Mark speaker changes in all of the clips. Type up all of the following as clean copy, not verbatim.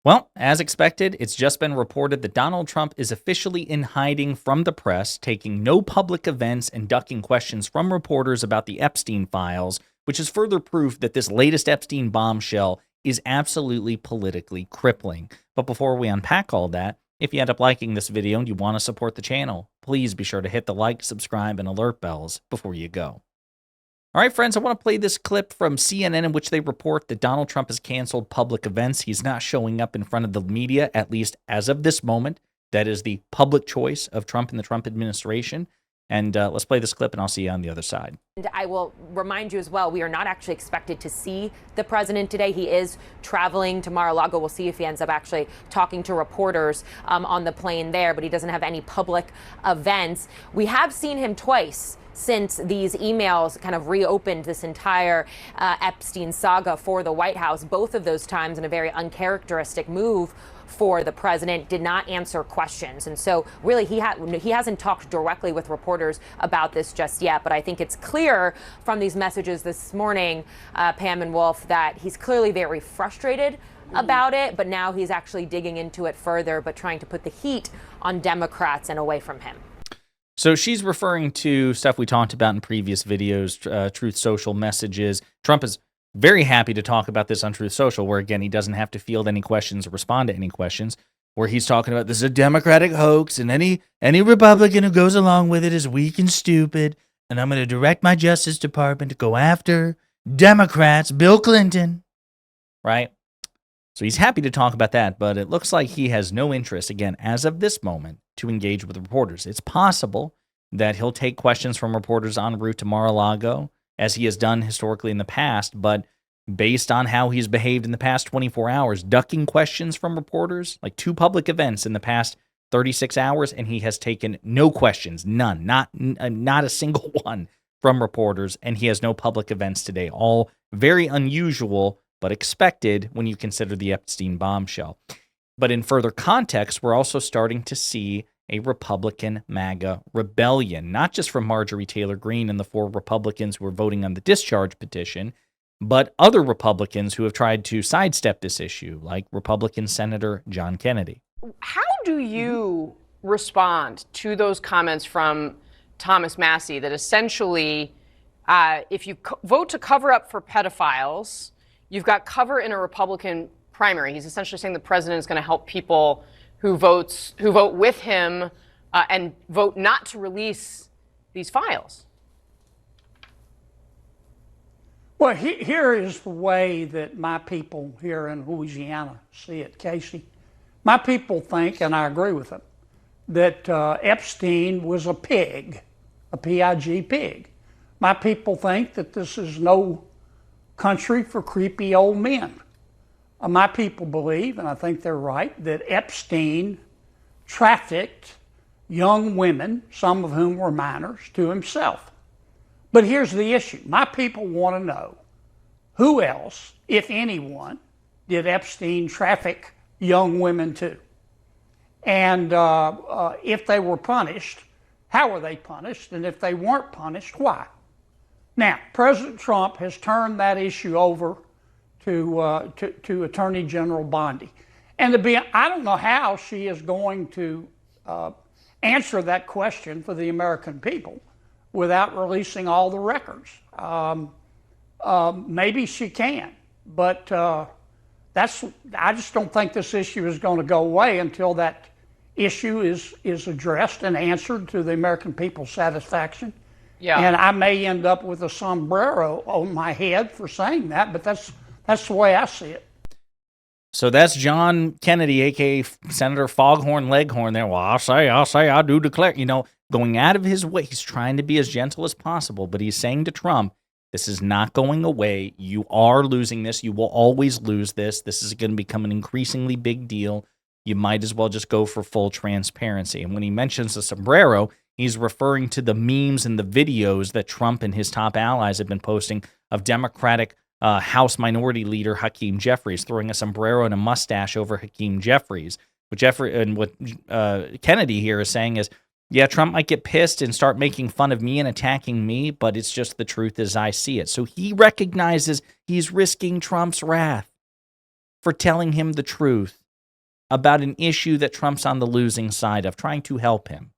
Speaker 1: Well, as expected, it's just been reported that Donald Trump is officially in hiding from the press, taking no public events and ducking questions from reporters about the Epstein files, which is further proof that this latest Epstein bombshell is absolutely politically crippling. But before we unpack all that, if you end up liking this video and you want to support the channel, please be sure to hit the like, subscribe, and alert bells before you go. All right, friends, I want to play this clip from CNN in which they report that Donald Trump has canceled public events. He's not showing up in front of the media, at least as of this moment. That is the public choice of Trump and the Trump administration. And let's play this clip, and I'll see you on the other side.
Speaker 2: And I will remind you as well, we are not actually expected to see the president today. He is traveling to Mar-a-Lago. We'll see if he ends up actually talking to reporters on the plane there, but he doesn't have any public events. We have seen him twice since these emails kind of reopened this entire Epstein saga for the White House. Both of those times in a very uncharacteristic move for the president, did not answer questions. And so really he hasn't talked directly with reporters about this just yet. But I think it's clear from these messages this morning, Pam and Wolf, that he's clearly very frustrated about it. But now he's actually digging into it further, but trying to put the heat on Democrats and away from him.
Speaker 1: So she's referring to stuff we talked about in previous videos, Truth Social messages. Trump is very happy to talk about this on Truth Social, where, again, he doesn't have to field any questions or respond to any questions, where he's talking about this is a Democratic hoax, and any Republican who goes along with it is weak and stupid, and I'm going to direct my Justice Department to go after Democrats, Bill Clinton, right? So he's happy to talk about that, but it looks like he has no interest, again, as of this moment, to engage with reporters. It's possible that he'll take questions from reporters en route to Mar-a-Lago, as he has done historically in the past, but based on how he's behaved in the past 24 hours, ducking questions from reporters, like 2 public events in the past 36 hours, and he has taken no questions, none, not a single one from reporters, and he has no public events today. All very unusual, but expected when you consider the Epstein bombshell. But in further context, we're also starting to see a Republican MAGA rebellion, not just from Marjorie Taylor Greene and the 4 Republicans who are voting on the discharge petition, but other Republicans who have tried to sidestep this issue, like Republican Senator John Kennedy.
Speaker 3: How do you respond to those comments from Thomas Massie that essentially, if you vote to cover up for pedophiles, you've got cover in a Republican primary? He's essentially saying the president is going to help people who vote with him and vote not to release these files.
Speaker 4: Well, here is the way that my people here in Louisiana see it, Casey. My people think, and I agree with them, that Epstein was a pig, a P-I-G pig. My people think that this is no country for creepy old men. My people believe, and I think they're right, that Epstein trafficked young women, some of whom were minors, to himself. But here's the issue. My people want to know who else, if anyone, did Epstein traffic young women to? And if they were punished, how were they punished? And if they weren't punished, why? Now, President Trump has turned that issue over to Attorney General Bondi. And I don't know how she is going to answer that question for the American people without releasing all the records. Maybe she can, but I just don't think this issue is going to go away until that issue is addressed and answered to the American people's satisfaction. Yeah. And I may end up with a sombrero on my head for saying that, but that's the way I see it.
Speaker 1: So that's John Kennedy, a.k.a. Senator Foghorn Leghorn there. Well, I'll say, I do declare, going out of his way. He's trying to be as gentle as possible, but he's saying to Trump, this is not going away. You are losing this. You will always lose this. This is going to become an increasingly big deal. You might as well just go for full transparency. And when he mentions the sombrero, he's referring to the memes and the videos that Trump and his top allies have been posting of Democratic House Minority Leader Hakeem Jeffries throwing a sombrero and a mustache over Hakeem Jeffries. What Kennedy here is saying is, yeah, Trump might get pissed and start making fun of me and attacking me, but it's just the truth as I see it. So he recognizes he's risking Trump's wrath for telling him the truth. about an issue that Trump's on the losing side of, trying to help him.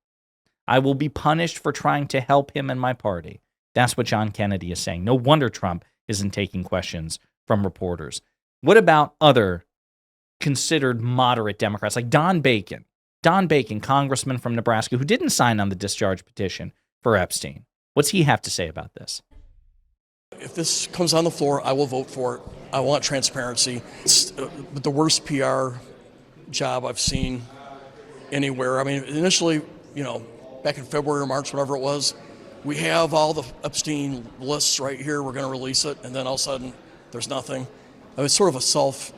Speaker 1: I will be punished for trying to help him and my party. That's what John Kennedy is saying. No wonder Trump isn't taking questions from reporters. What about other considered moderate Democrats like Don Bacon? Don Bacon, congressman from Nebraska, who didn't sign on the discharge petition for Epstein. What's he have to say about this?
Speaker 5: If this comes on the floor, I will vote for it. I want transparency. It's the worst PR job I've seen anywhere. I mean, initially, back in February or March, whatever it was, we have all the Epstein lists right here. We're going to release it. And then all of a sudden, there's nothing. I mean, it's sort of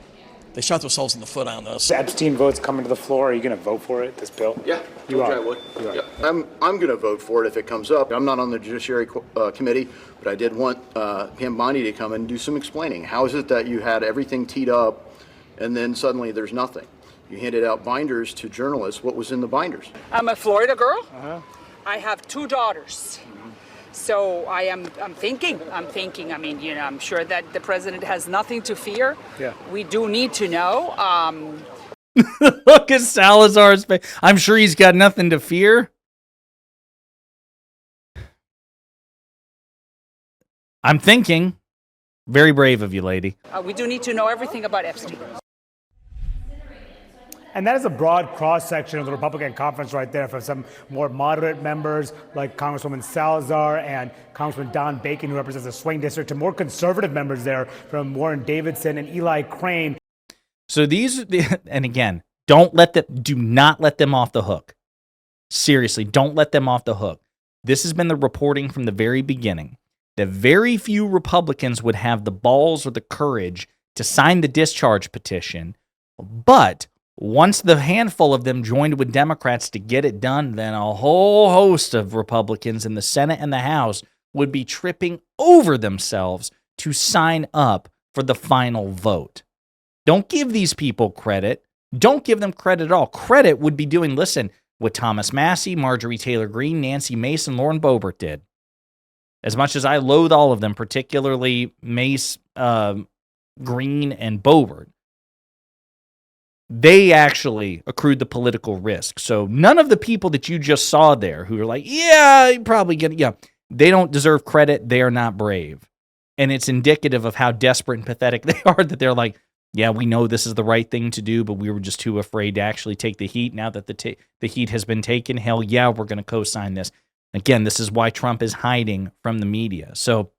Speaker 5: they shot themselves in the foot on this.
Speaker 6: The Epstein vote's coming to the floor. Are you going to vote for it, this bill?
Speaker 7: Yeah,
Speaker 6: you are.
Speaker 7: I would. Yeah. I'm going to vote for it if it comes up. I'm not on the Judiciary Committee, but I did want Pam Bondi to come and do some explaining. How is it that you had everything teed up and then suddenly there's nothing? You handed out binders to journalists. What was in the binders?
Speaker 8: I'm a Florida girl. Uh-huh. I have 2 daughters. So I'm thinking, I mean, I'm sure that the president has nothing to fear.
Speaker 6: Yeah.
Speaker 8: We do need to know.
Speaker 1: Look at Salazar's face. I'm sure he's got nothing to fear. I'm thinking. Very brave of you, lady.
Speaker 8: We do need to know everything about Epstein.
Speaker 6: And that is a broad cross-section of the Republican conference right there, from some more moderate members like Congresswoman Salazar and Congressman Don Bacon, who represents the swing district, to more conservative members there from Warren Davidson and Eli Crane.
Speaker 1: So and again, do not let them off the hook. Seriously, don't let them off the hook. This has been the reporting from the very beginning, that very few Republicans would have the balls or the courage to sign the discharge petition, but once the handful of them joined with Democrats to get it done, then a whole host of Republicans in the Senate and the House would be tripping over themselves to sign up for the final vote. Don't give these people credit. Don't give them credit at all. Credit would be doing, listen, what Thomas Massie, Marjorie Taylor Greene, Nancy Mace, and Lauren Boebert did. As much as I loathe all of them, particularly Mace, Greene, and Boebert, they actually accrued the political risk. So none of the people that you just saw there who are like, yeah, you probably get it. Yeah, they don't deserve credit. They are not brave. And it's indicative of how desperate and pathetic they are, that they're like, yeah, we know this is the right thing to do, but we were just too afraid to actually take the heat. Now that the heat has been taken, hell yeah, we're going to co-sign this. Again, this is why Trump is hiding from the media. So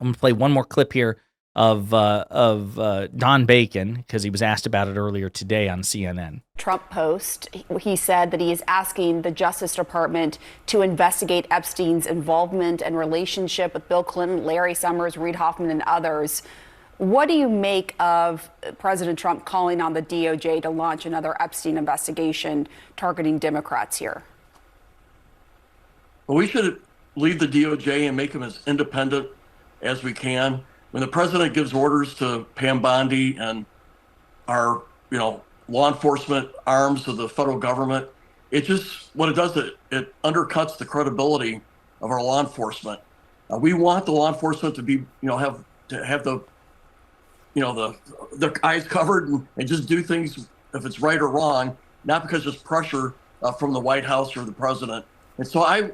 Speaker 1: I'm going to play one more clip here of Don Bacon, because he was asked about it earlier today on CNN.
Speaker 9: Trump post, he said that he is asking the Justice Department to investigate Epstein's involvement and relationship with Bill Clinton, Larry Summers, Reid Hoffman, and others. What do you make of President Trump calling on the DOJ to launch another Epstein investigation targeting Democrats here?
Speaker 5: Well, we should leave the DOJ and make them as independent as we can. When the president gives orders to Pam Bondi and our, law enforcement arms of the federal government, what it does, it undercuts the credibility of our law enforcement. We want the law enforcement to be, have the, their eyes covered and just do things if it's right or wrong, not because there's pressure from the White House or the president. And so I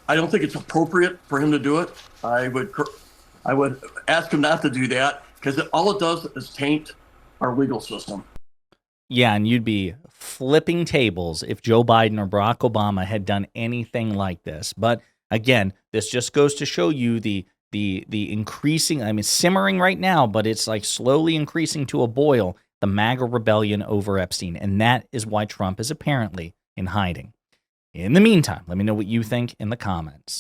Speaker 5: don't think it's appropriate for him to do it. I would ask him not to do that, because all it does is taint our legal system.
Speaker 1: Yeah, and you'd be flipping tables if Joe Biden or Barack Obama had done anything like this. But again, this just goes to show you the increasing, simmering right now, but it's like slowly increasing to a boil, the MAGA rebellion over Epstein. And that is why Trump is apparently in hiding. In the meantime, let me know what you think in the comments.